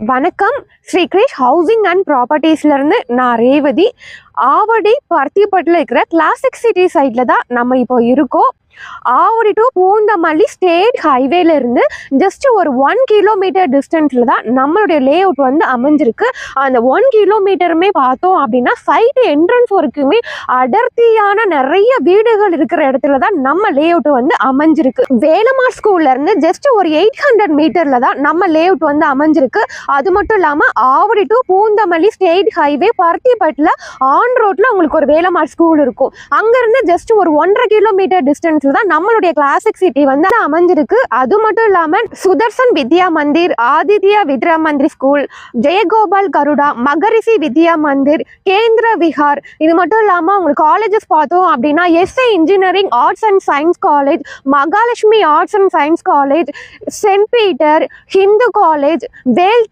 வணக்கம். Sri Girish housing and ப்ராப்பர்ட்டிஸ்ல இருந்து நான் ரேவதி. ஆவடி பருத்திப்பட்டில் இருக்கிற கிளாசிக் சிட்டி சைட்ல தான் நம்ம இப்போ இருக்கோம். ஆவடி டு பூந்தமல்லி ஸ்டேட் ஹைவேல இருந்து ஜஸ்ட் ஒரு 1 கிலோமீட்டர் டிஸ்டன்ஸ்ல தான் நம்மளுடைய லே அவுட் வந்து அமைஞ்சிருக்கு. அந்த 1 கிலோமீட்டருமே பார்த்தோம் அப்படின்னா சைட் என்ட்ரன்ஸ் வரைக்குமே அடர்த்தியான நிறைய வீடுகள் இருக்கிற இடத்துல தான் நம்ம லே அவுட் வந்து அமைஞ்சிருக்கு. வேலம்மாள் ஸ்கூல்ல இருந்து ஜஸ்ட் ஒரு 800 மீட்டர்ல தான் நம்ம லே அவுட் வந்து அமைஞ்சிருக்கு. அது மட்டும் இல்லாம Avadi to Poonamallee state highway பருத்திப்பட்டில் ஆன் ரோட்ல உங்களுக்கு ஒரு வேலம்மாள் ஸ்கூல் இருக்கும். அங்க இருந்து ஜஸ்ட் ஒரு 1.5 கிலோமீட்டர் டிஸ்டன்ஸ் தான் நம்மளுடைய கிளாசிக் சிட்டி வந்து அமைஞ்சிருக்கு. அது மட்டும் இல்லாம சுதர்சன் வித்யா மந்திர், ஆதித்யா வித்யா மந்திர் ஸ்கூல், ஜெயகோபால் கருடா, மகரிஷி வித்யா மந்திர், கேந்திர விஹார், இது மட்டும் இல்லாம உங்களுக்கு காலேஜஸ் பார்த்தோம் அப்படின்னா SA engineering arts and science college, Mahalakshmi arts and science college, Saint Peter, Hindu college, Vel